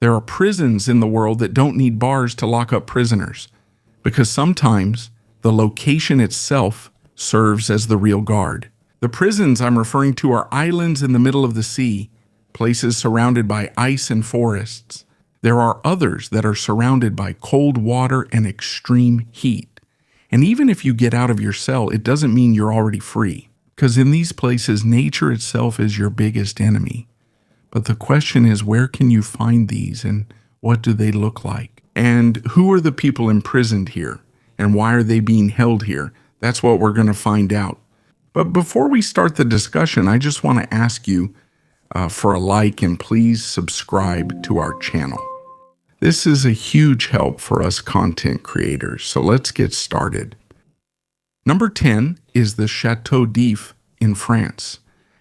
There are prisons in the world that don't need bars to lock up prisoners, because sometimes the location itself serves as the real guard. The prisons I'm referring to are islands in the middle of the sea, places surrounded by ice and forests. There are others that are surrounded by cold water and extreme heat. And even if you get out of your cell, it doesn't mean you're already free, because in these places, nature itself is your biggest enemy. But the question is, where can you find these, and what do they look like? And who are the people imprisoned here, and why are they being held here? That's what we're going to find out. But before we start the discussion, I just want to ask you for a like, and please subscribe to our channel. This is a huge help for us content creators, so let's get started. Number 10 is the Chateau in France.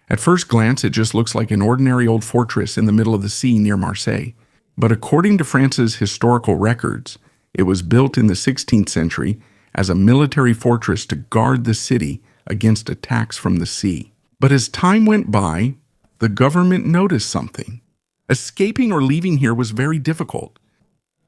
At first glance, it just looks like an ordinary old fortress in the middle of the sea near Marseille. But according to France's historical records, it was built in the 16th century as a military fortress to guard the city against attacks from the sea. But as time went by, the government noticed something. Escaping or leaving here was very difficult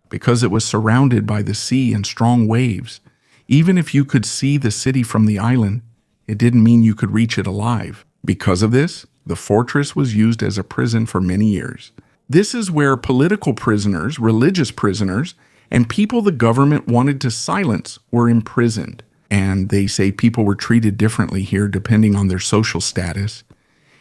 because it was surrounded by the sea and strong waves. Even if you could see the city from the island, it didn't mean you could reach it alive. Because of this, the fortress was used as a prison for many years. This is where political prisoners, religious prisoners, and people the government wanted to silence were imprisoned. And they say people were treated differently here depending on their social status.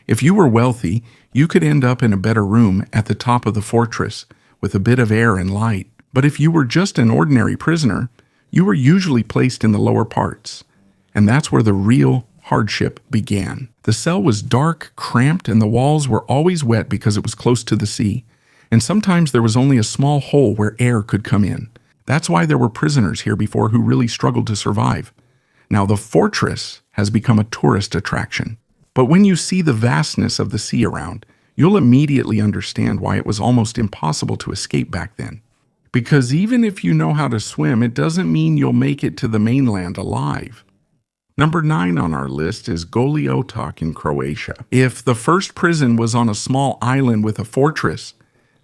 If you were wealthy, you could end up in a better room at the top of the fortress with a bit of air and light. But if you were just an ordinary prisoner, you were usually placed in the lower parts. And that's where the real hardship began. The cell was dark, cramped, and the walls were always wet because it was close to the sea. And sometimes there was only a small hole where air could come in. That's why there were prisoners here before who really struggled to survive. Now the fortress has become a tourist attraction. But when you see the vastness of the sea around, you'll immediately understand why it was almost impossible to escape back then. Because even if you know how to swim, it doesn't mean you'll make it to the mainland alive. Number 9 on our list is Goli Otok in Croatia. If the first prison was on a small island with a fortress,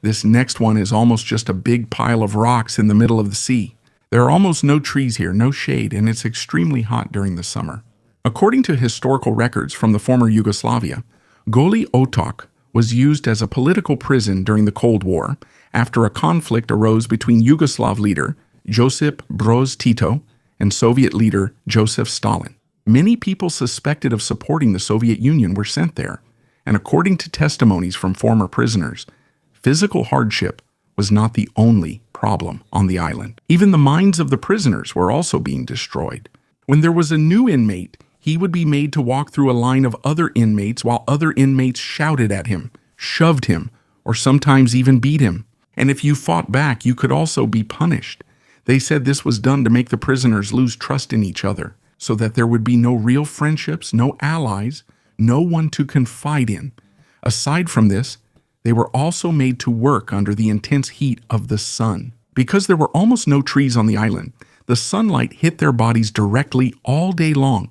this next one is almost just a big pile of rocks in the middle of the sea. There are almost no trees here, no shade, and it's extremely hot during the summer. According to historical records from the former Yugoslavia, Goli Otok was used as a political prison during the Cold War after a conflict arose between Yugoslav leader Josip Broz Tito and Soviet leader Joseph Stalin. Many people suspected of supporting the Soviet Union were sent there, and according to testimonies from former prisoners, physical hardship was not the only problem on the island. Even the minds of the prisoners were also being destroyed. When there was a new inmate, he would be made to walk through a line of other inmates while other inmates shouted at him, shoved him, or sometimes even beat him. And if you fought back, you could also be punished. They said this was done to make the prisoners lose trust in each other, so that there would be no real friendships, no allies, no one to confide in. Aside from this, they were also made to work under the intense heat of the sun. Because there were almost no trees on the island, the sunlight hit their bodies directly all day long.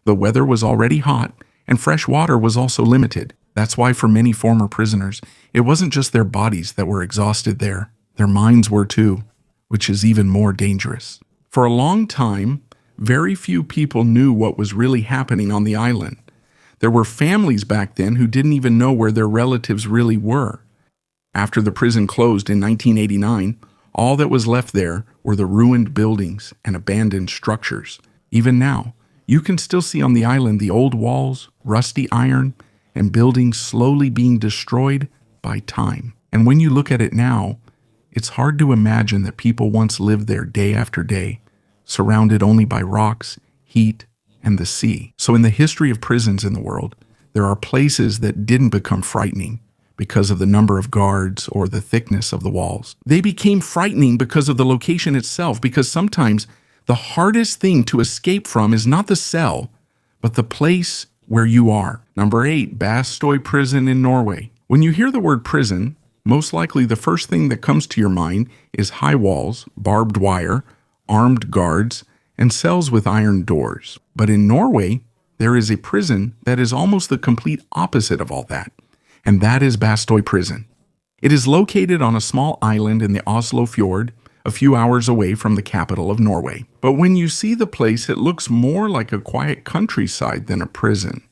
The weather was already hot, and fresh water was also limited. That's why for many former prisoners, it wasn't just their bodies that were exhausted there. Their minds were too, which is even more dangerous. For a long time, very few people knew what was really happening on the island. There were families back then who didn't even know where their relatives really were. After the prison closed in 1989, all that was left there were the ruined buildings and abandoned structures. Even now, you can still see on the island the old walls, rusty iron, and buildings slowly being destroyed by time. And when you look at it now, it's hard to imagine that people once lived there day after day, surrounded only by rocks, heat, and the sea. So in the history of prisons in the world, there are places that didn't become frightening because of the number of guards or the thickness of the walls. They became frightening because of the location itself, because sometimes the hardest thing to escape from is not the cell, but the place where you are. Number 8, Bastoy prison in Norway. When you hear the word prison, most likely the first thing that comes to your mind is high walls, barbed wire, armed guards, and cells with iron doors. But in Norway, there is a prison that is almost the complete opposite of all that, and that is Bastoy prison. It is located on a small island in the Oslo Fjord, a few hours away from the capital of Norway. But when you see the place, it looks more like a quiet countryside than a prison.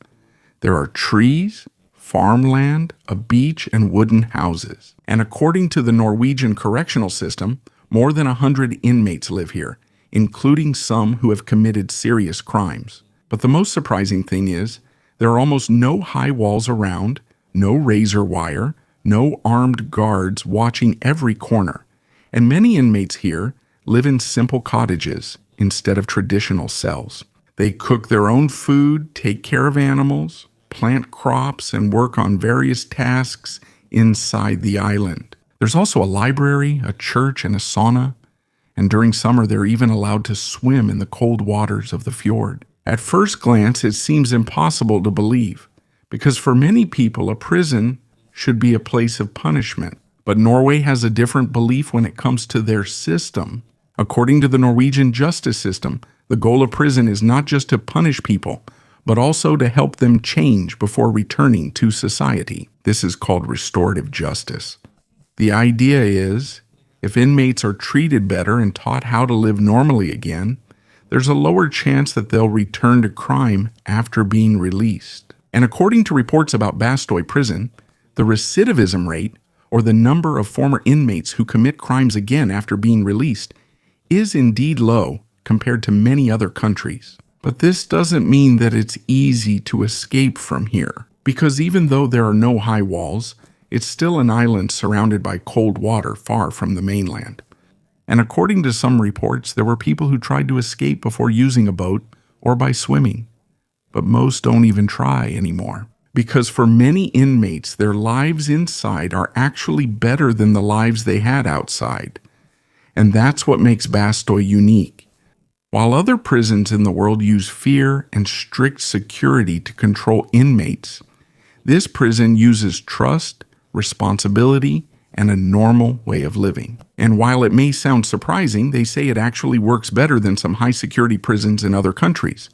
There are trees, farmland, a beach, and wooden houses. And according to the Norwegian correctional system, more than 100 inmates live here, including some who have committed serious crimes. But the most surprising thing is, there are almost no high walls around, no razor wire, no armed guards watching every corner. And many inmates here live in simple cottages instead of traditional cells. They cook their own food, take care of animals, plant crops, and work on various tasks inside the island. There's also a library, a church, and a sauna. And during summer, they're even allowed to swim in the cold waters of the fjord. At first glance, it seems impossible to believe, because for many people, a prison should be a place of punishment. But Norway has a different belief when it comes to their system. According to the Norwegian justice system, the goal of prison is not just to punish people, but also to help them change before returning to society. This is called restorative justice. The idea is, if inmates are treated better and taught how to live normally again, there's a lower chance that they'll return to crime after being released. And according to reports about Bastoy prison, the recidivism rate, or the number of former inmates who commit crimes again after being released, is indeed low compared to many other countries. But this doesn't mean that it's easy to escape from here, because even though there are no high walls, it's still an island surrounded by cold water far from the mainland. And according to some reports, there were people who tried to escape before using a boat or by swimming. But most don't even try anymore. Because for many inmates, their lives inside are actually better than the lives they had outside. And that's what makes Bastoy unique. While other prisons in the world use fear and strict security to control inmates, this prison uses trust, responsibility, and a normal way of living. And while it may sound surprising, they say it actually works better than some high-security prisons in other countries.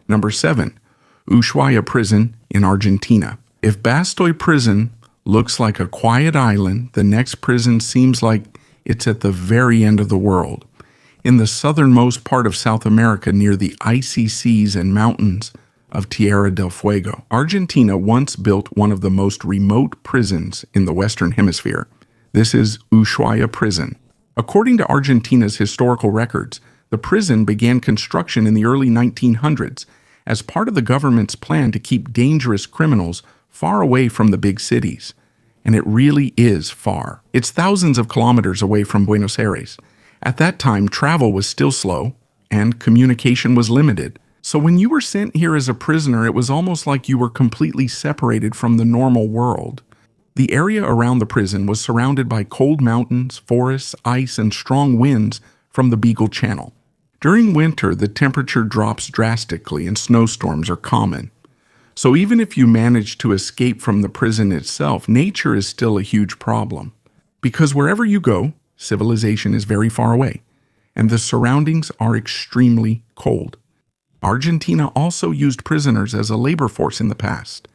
Number 7. Ushuaia prison in Argentina. If Bastoy prison looks like a quiet island, the next prison seems like it's at the very end of the world, in the southernmost part of South America near the icy seas and mountains of Tierra del Fuego. Argentina once built one of the most remote prisons in the Western Hemisphere. This is Ushuaia prison. According to Argentina's historical records, the prison began construction in the early 1900s as part of the government's plan to keep dangerous criminals far away from the big cities. And it really is far. It's thousands of kilometers away from Buenos Aires. At that time, travel was still slow, and communication was limited. So when you were sent here as a prisoner, it was almost like you were completely separated from the normal world. The area around the prison was surrounded by cold mountains, forests, ice, and strong winds from the Beagle Channel. During winter, the temperature drops drastically and snowstorms are common. So even if you manage to escape from the prison itself, nature is still a huge problem. Because wherever you go, civilization is very far away, and the surroundings are extremely cold. Argentina also used prisoners as a labor force in the past.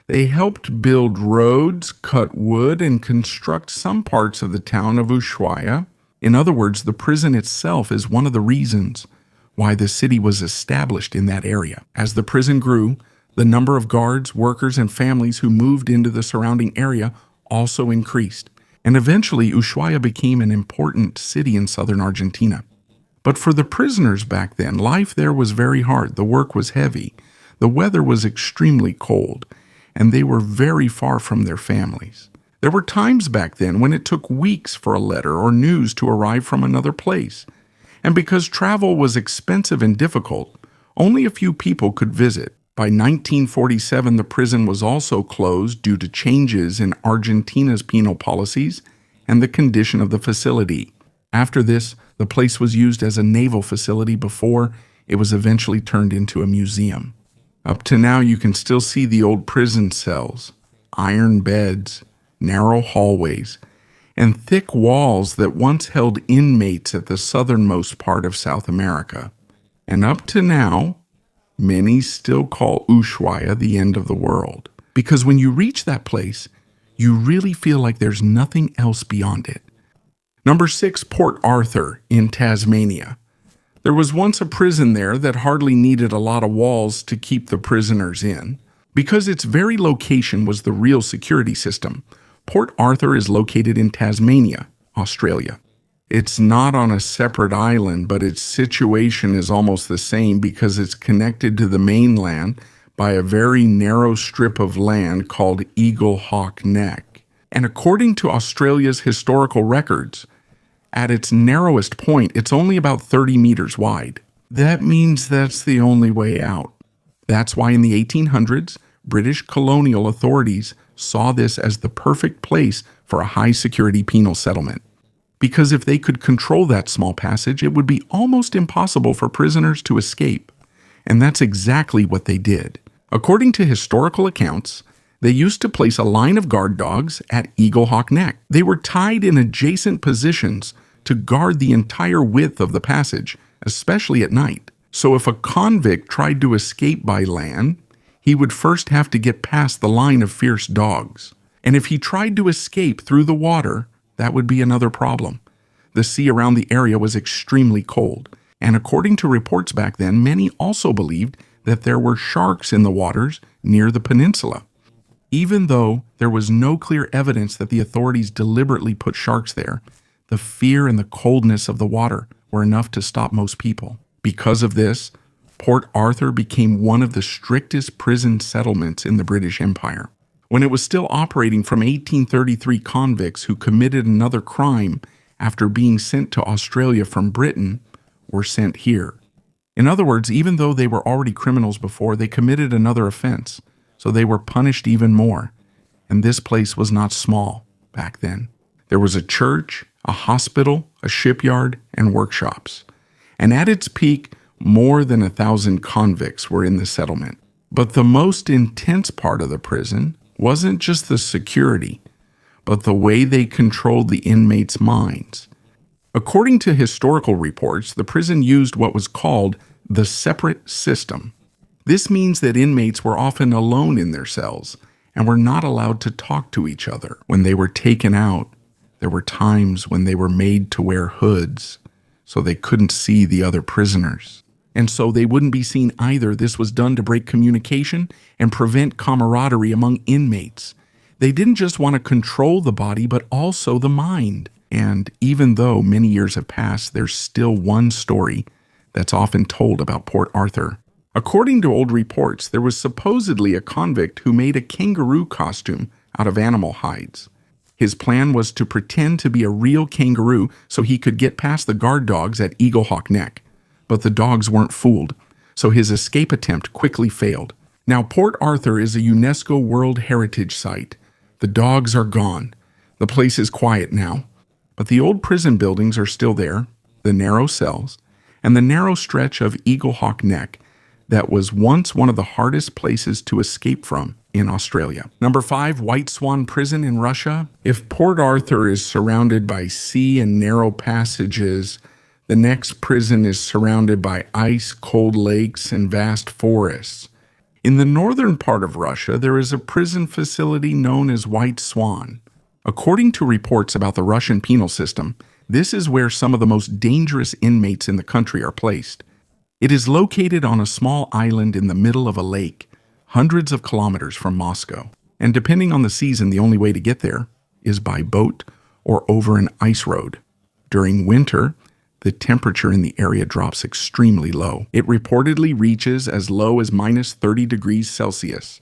They helped build roads, cut wood, and construct some parts of the town of Ushuaia. In other words, the prison itself is one of the reasons why the city was established in that area. As the prison grew, the number of guards, workers, and families who moved into the surrounding area also increased. And eventually, Ushuaia became an important city in southern Argentina. But for the prisoners back then, life there was very hard. The work was heavy. The weather was extremely cold, and they were very far from their families. There were times back then when it took weeks for a letter or news to arrive from another place. And because travel was expensive and difficult, only a few people could visit. By 1947, the prison was also closed due to changes in Argentina's penal policies and the condition of the facility. After this, the place was used as a naval facility before it was eventually turned into a museum. Up to now, you can still see the old prison cells, iron beds, narrow hallways, and thick walls that once held inmates at the southernmost part of South America. And up to now, many still call Ushuaia the end of the world. Because when you reach that place, You really feel like there's nothing else beyond it. Number 6, Port Arthur in Tasmania. There was once a prison there that hardly needed a lot of walls to keep the prisoners in. Because its very location was the real security system, Port Arthur is located in Tasmania, Australia. It's not on a separate island, but its situation is almost the same because it's connected to the mainland by a very narrow strip of land called Eagle Hawk Neck. And according to Australia's historical records, at its narrowest point, it's only about 30 meters wide. That means that's the only way out. That's why in the 1800s, British colonial authorities saw this as the perfect place for a high-security penal settlement. Because if they could control that small passage, it would be almost impossible for prisoners to escape. And that's exactly what they did. According to historical accounts, they used to place a line of guard dogs at Eagle Hawk Neck. They were tied in adjacent positions to guard the entire width of the passage, especially at night. So if a convict tried to escape by land, he would first have to get past the line of fierce dogs. And if he tried to escape through the water, that would be another problem. The sea around the area was extremely cold, and according to reports back then, many also believed that there were sharks in the waters near the peninsula. Even though there was no clear evidence that the authorities deliberately put sharks there, the fear and the coldness of the water were enough to stop most people. Because of this, Port Arthur became one of the strictest prison settlements in the British Empire. When it was still operating from 1833, convicts who committed another crime after being sent to Australia from Britain were sent here. In other words, even though they were already criminals before, they committed another offense, so they were punished even more. And this place was not small back then. There was a church, a hospital, a shipyard, and workshops. And at its peak, more than 1,000 convicts were in the settlement. But the most intense part of the prison wasn't just the security, but the way they controlled the inmates' minds. According to historical reports, the prison used what was called the separate system. This means that inmates were often alone in their cells and were not allowed to talk to each other. When they were taken out, there were times when they were made to wear hoods so they couldn't see the other prisoners. And so they wouldn't be seen either. This was done to break communication and prevent camaraderie among inmates. They didn't just want to control the body, but also the mind. And even though many years have passed, there's still one story that's often told about Port Arthur. According to old reports, there was supposedly a convict who made a kangaroo costume out of animal hides. His plan was to pretend to be a real kangaroo so he could get past the guard dogs at Eagle Hawk Neck. But the dogs weren't fooled, so his escape attempt quickly failed. Now, Port Arthur is a UNESCO World Heritage Site. The dogs are gone. The place is quiet now. But the old prison buildings are still there, the narrow cells, and the narrow stretch of Eagle Hawk Neck that was once one of the hardest places to escape from in Australia. Number 5, White Swan Prison in Russia. If Port Arthur is surrounded by sea and narrow passages, the next prison is surrounded by ice, cold lakes, and vast forests. In the northern part of Russia, there is a prison facility known as White Swan. According to reports about the Russian penal system, this is where some of the most dangerous inmates in the country are placed. It is located on a small island in the middle of a lake, hundreds of kilometers from Moscow. And depending on the season, the only way to get there is by boat or over an ice road. During winter, the temperature in the area drops extremely low. It reportedly reaches as low as minus 30 degrees Celsius.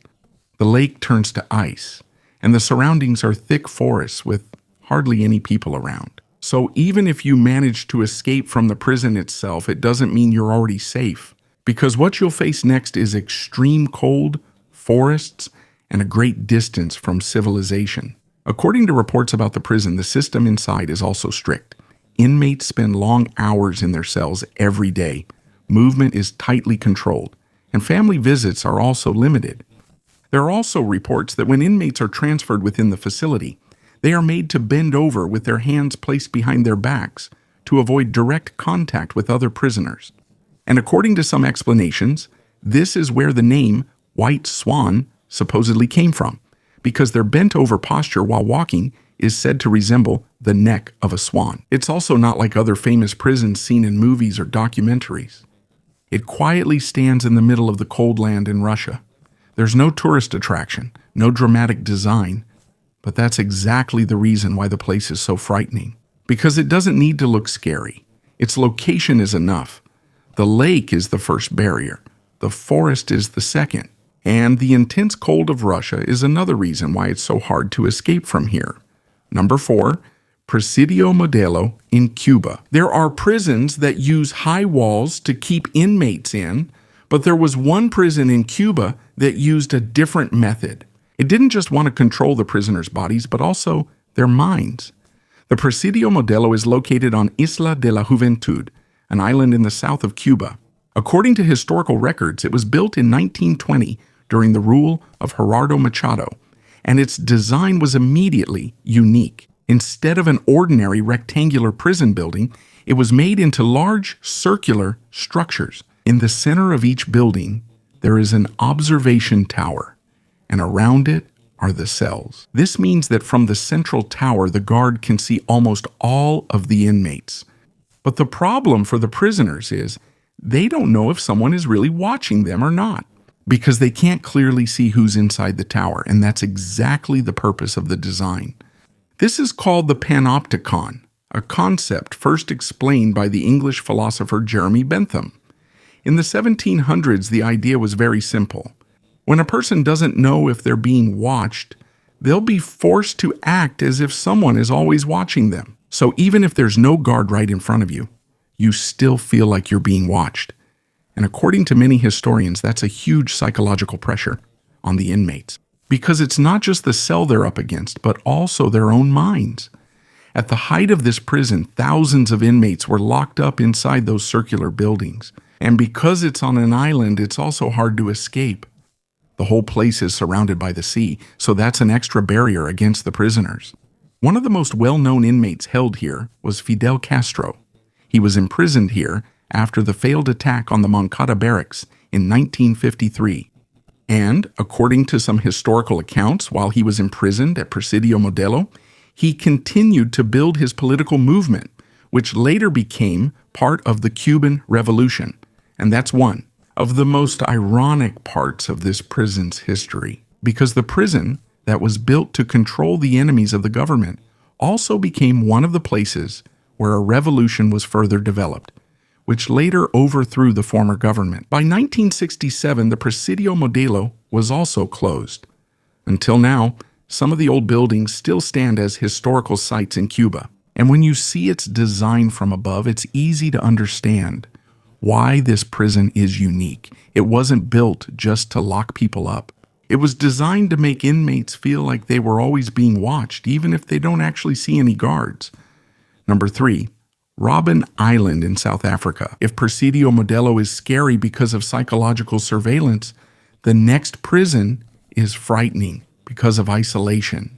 The lake turns to ice, and the surroundings are thick forests with hardly any people around. So even if you manage to escape from the prison itself, it doesn't mean you're already safe, because what you'll face next is extreme cold, forests, and a great distance from civilization. According to reports about the prison, the system inside is also strict. Inmates spend long hours in their cells every day. Movement is tightly controlled, and family visits are also limited. There are also reports that when inmates are transferred within the facility, they are made to bend over with their hands placed behind their backs to avoid direct contact with other prisoners. And according to some explanations, this is where the name White Swan supposedly came from, because their bent-over posture while walking is said to resemble the neck of a swan. It's also not like other famous prisons seen in movies or documentaries. It quietly stands in the middle of the cold land in Russia. There's no tourist attraction, no dramatic design, but that's exactly the reason why the place is so frightening. Because it doesn't need to look scary. Its location is enough. The lake is the first barrier. The forest is the second. And the intense cold of Russia is another reason why it's so hard to escape from here. Number 4, Presidio Modelo in Cuba. There are prisons that use high walls to keep inmates in, but there was one prison in Cuba that used a different method. It didn't just want to control the prisoners' bodies, but also their minds. The Presidio Modelo is located on Isla de la Juventud, an island in the south of Cuba. According to historical records, it was built in 1920 during the rule of Gerardo Machado, and its design was immediately unique. Instead of an ordinary rectangular prison building, it was made into large circular structures. In the center of each building, there is an observation tower, and around it are the cells. This means that from the central tower, the guard can see almost all of the inmates. But the problem for the prisoners is they don't know if someone is really watching them or not, because they can't clearly see who's inside the tower, and that's exactly the purpose of the design. This is called the panopticon, a concept first explained by the English philosopher Jeremy Bentham. In the 1700s, the idea was very simple. When a person doesn't know if they're being watched, they'll be forced to act as if someone is always watching them. So even if there's no guard right in front of you, you still feel like you're being watched. And according to many historians, that's a huge psychological pressure on the inmates. Because it's not just the cell they're up against, but also their own minds. At the height of this prison, thousands of inmates were locked up inside those circular buildings. And because it's on an island, it's also hard to escape. The whole place is surrounded by the sea, so that's an extra barrier against the prisoners. One of the most well-known inmates held here was Fidel Castro. He was imprisoned here after the failed attack on the Moncada barracks in 1953. And, according to some historical accounts, while he was imprisoned at Presidio Modelo, he continued to build his political movement, which later became part of the Cuban Revolution. And that's one of the most ironic parts of this prison's history, because the prison that was built to control the enemies of the government also became one of the places where a revolution was further developed, which later overthrew the former government. By 1967, the Presidio Modelo was also closed. Until now, some of the old buildings still stand as historical sites in Cuba. And when you see its design from above, it's easy to understand why this prison is unique. It wasn't built just to lock people up. It was designed to make inmates feel like they were always being watched, even if they don't actually see any guards. Number 3. Robben Island in South Africa. If Presidio Modelo is scary because of psychological surveillance, the next prison is frightening because of isolation.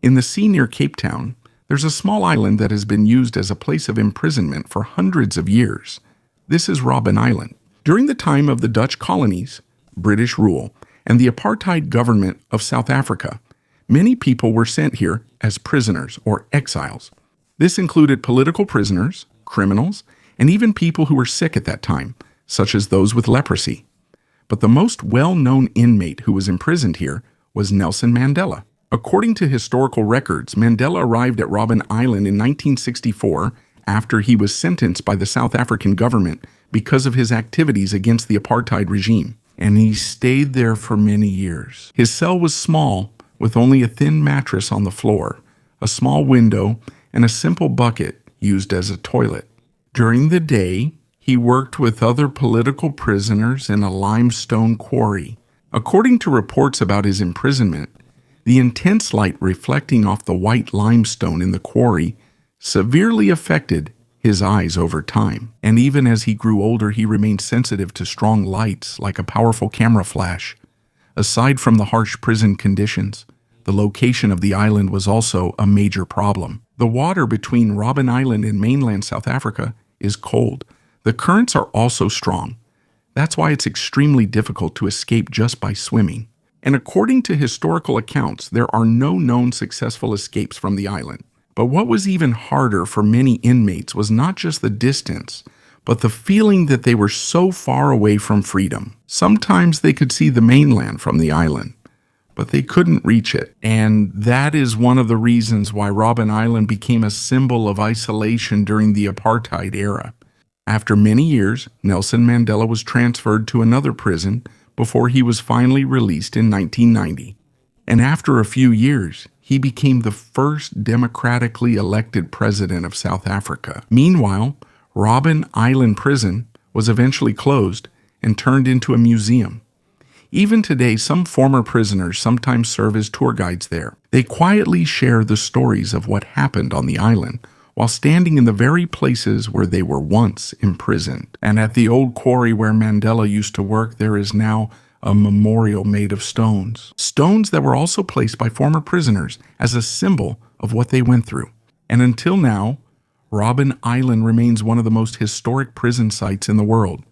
In the sea near Cape Town, there's a small island that has been used as a place of imprisonment for hundreds of years. This is Robben Island. During the time of the Dutch colonies, British rule, and the apartheid government of South Africa, many people were sent here as prisoners or exiles. This included political prisoners, criminals, and even people who were sick at that time, such as those with leprosy. But the most well-known inmate who was imprisoned here was Nelson Mandela. According to historical records, Mandela arrived at Robben Island in 1964 after he was sentenced by the South African government because of his activities against the apartheid regime, and he stayed there for many years. His cell was small, with only a thin mattress on the floor, a small window, and a simple bucket used as a toilet. During the day, he worked with other political prisoners in a limestone quarry. According to reports about his imprisonment, the intense light reflecting off the white limestone in the quarry severely affected his eyes over time. And even as he grew older, he remained sensitive to strong lights like a powerful camera flash. Aside from the harsh prison conditions, the location of the island was also a major problem. The water between Robben Island and mainland South Africa is cold. The currents are also strong. That's why it's extremely difficult to escape just by swimming. And according to historical accounts, there are no known successful escapes from the island. But what was even harder for many inmates was not just the distance, but the feeling that they were so far away from freedom. Sometimes they could see the mainland from the island, but they couldn't reach it. And that is one of the reasons why Robben Island became a symbol of isolation during the apartheid era. After many years, Nelson Mandela was transferred to another prison before he was finally released in 1990. And after a few years, he became the first democratically elected president of South Africa. Meanwhile, Robben Island Prison was eventually closed and turned into a museum. Even today, some former prisoners sometimes serve as tour guides there. They quietly share the stories of what happened on the island while standing in the very places where they were once imprisoned. And at the old quarry where Mandela used to work, there is now a memorial made of stones. Stones that were also placed by former prisoners as a symbol of what they went through. And until now, Robben Island remains one of the most historic prison sites in the world.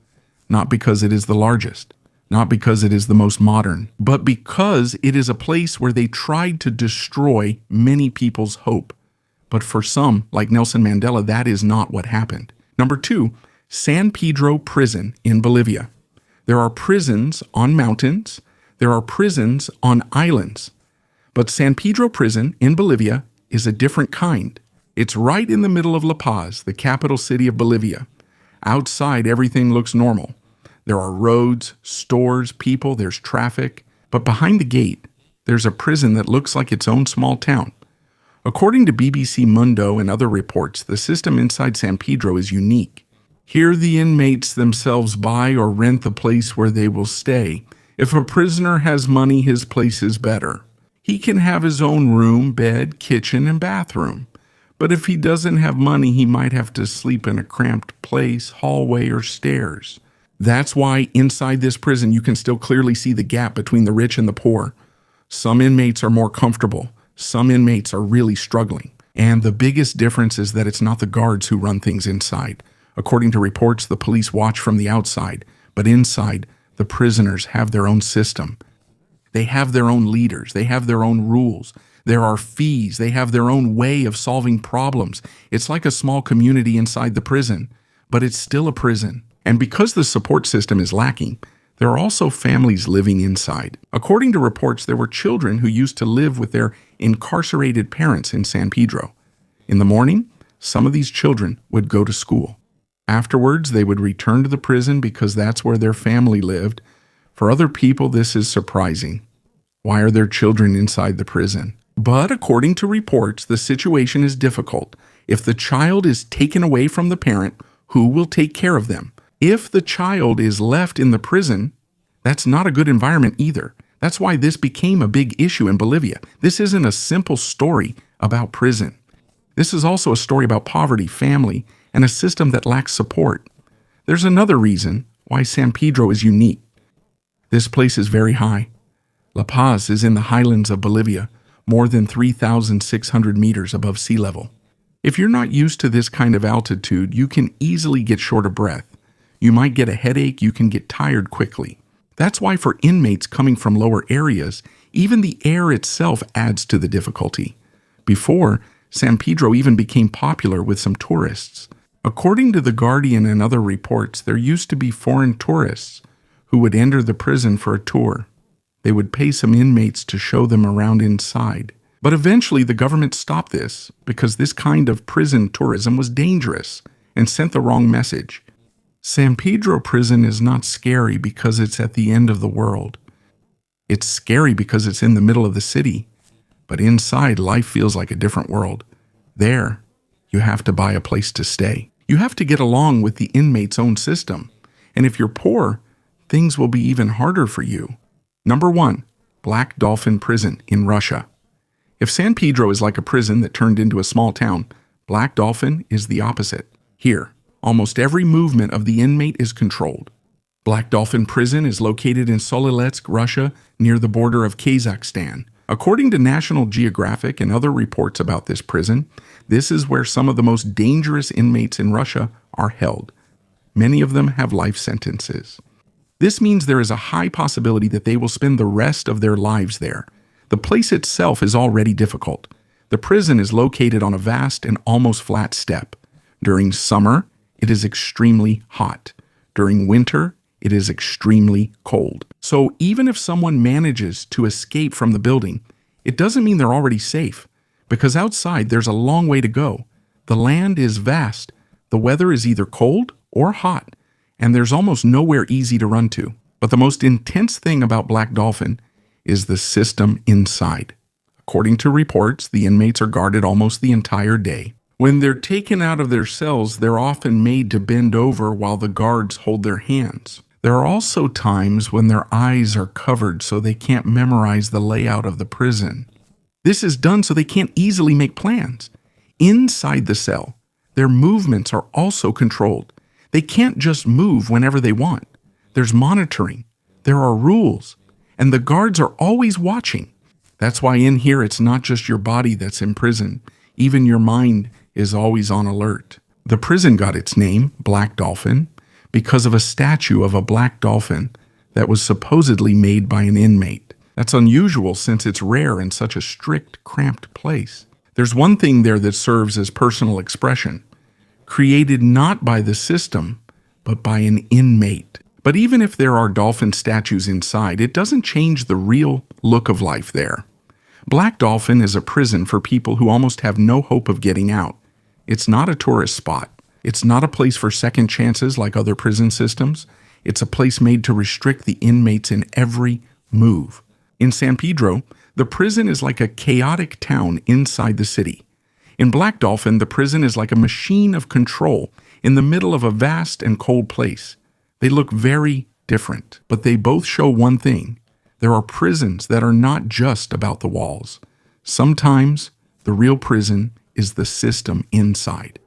Not because it is the largest, not because it is the most modern, but because it is a place where they tried to destroy many people's hope. But for some, like Nelson Mandela, that is not what happened. Number 2, San Pedro Prison in Bolivia. There are prisons on mountains. There are prisons on islands. But San Pedro Prison in Bolivia is a different kind. It's right in the middle of La Paz, the capital city of Bolivia. Outside, everything looks normal. There are roads, stores, people, there's traffic. But behind the gate, there's a prison that looks like its own small town. According to BBC Mundo and other reports, the system inside San Pedro is unique. Here the inmates themselves buy or rent the place where they will stay. If a prisoner has money, his place is better. He can have his own room, bed, kitchen, and bathroom. But if he doesn't have money, he might have to sleep in a cramped place, hallway, or stairs. That's why inside this prison you can still clearly see the gap between the rich and the poor. Some inmates are more comfortable. Some inmates are really struggling. And the biggest difference is that it's not the guards who run things inside. According to reports, the police watch from the outside, but inside, the prisoners have their own system. They have their own leaders. They have their own rules. There are fees. They have their own way of solving problems. It's like a small community inside the prison, but it's still a prison. And because the support system is lacking, there are also families living inside. According to reports, there were children who used to live with their incarcerated parents in San Pedro. In the morning, some of these children would go to school. Afterwards, they would return to the prison because that's where their family lived. For other people, this is surprising. Why are there children inside the prison? But according to reports, the situation is difficult. If the child is taken away from the parent, who will take care of them? If the child is left in the prison, that's not a good environment either. That's why this became a big issue in Bolivia. This isn't a simple story about prison. This is also a story about poverty, family, and a system that lacks support. There's another reason why San Pedro is unique. This place is very high. La Paz is in the highlands of Bolivia, more than 3,600 meters above sea level. If you're not used to this kind of altitude, you can easily get short of breath. You might get a headache, you can get tired quickly. That's why for inmates coming from lower areas, even the air itself adds to the difficulty. Before, San Pedro even became popular with some tourists. According to The Guardian and other reports, there used to be foreign tourists who would enter the prison for a tour. They would pay some inmates to show them around inside. But eventually the government stopped this because this kind of prison tourism was dangerous and sent the wrong message. San Pedro prison is not scary because it's at the end of the world. It's scary because it's in the middle of the city. But inside, life feels like a different world. There, you have to buy a place to stay. You have to get along with the inmate's own system. And if you're poor, things will be even harder for you. Number 1, Black Dolphin Prison in Russia. If San Pedro is like a prison that turned into a small town, Black Dolphin is the opposite. Here, almost every movement of the inmate is controlled. Black Dolphin Prison is located in Soledetsk, Russia, near the border of Kazakhstan. According to National Geographic and other reports about this prison, this is where some of the most dangerous inmates in Russia are held. Many of them have life sentences. This means there is a high possibility that they will spend the rest of their lives there. The place itself is already difficult. The prison is located on a vast and almost flat steppe. During summer, it is extremely hot. During winter, it is extremely cold. So even if someone manages to escape from the building, it doesn't mean they're already safe, because outside there's a long way to go. The land is vast. The weather is either cold or hot, and there's almost nowhere easy to run to. But the most intense thing about Black Dolphin is the system inside. According to reports, the inmates are guarded almost the entire day. When they're taken out of their cells, they're often made to bend over while the guards hold their hands. There are also times when their eyes are covered so they can't memorize the layout of the prison. This is done so they can't easily make plans. Inside the cell, their movements are also controlled. They can't just move whenever they want. There's monitoring. There are rules. And the guards are always watching. That's why in here it's not just your body that's in prison. Even your mind is always on alert. The prison got its name, Black Dolphin, because of a statue of a black dolphin that was supposedly made by an inmate. That's unusual since it's rare in such a strict, cramped place. There's one thing there that serves as personal expression, created not by the system, but by an inmate. But even if there are dolphin statues inside, it doesn't change the real look of life there. Black Dolphin is a prison for people who almost have no hope of getting out. It's not a tourist spot. It's not a place for second chances like other prison systems. It's a place made to restrict the inmates in every move. In San Pedro, the prison is like a chaotic town inside the city. In Black Dolphin, the prison is like a machine of control in the middle of a vast and cold place. They look very different, but they both show one thing. There are prisons that are not just about the walls. Sometimes the real prison is the system inside.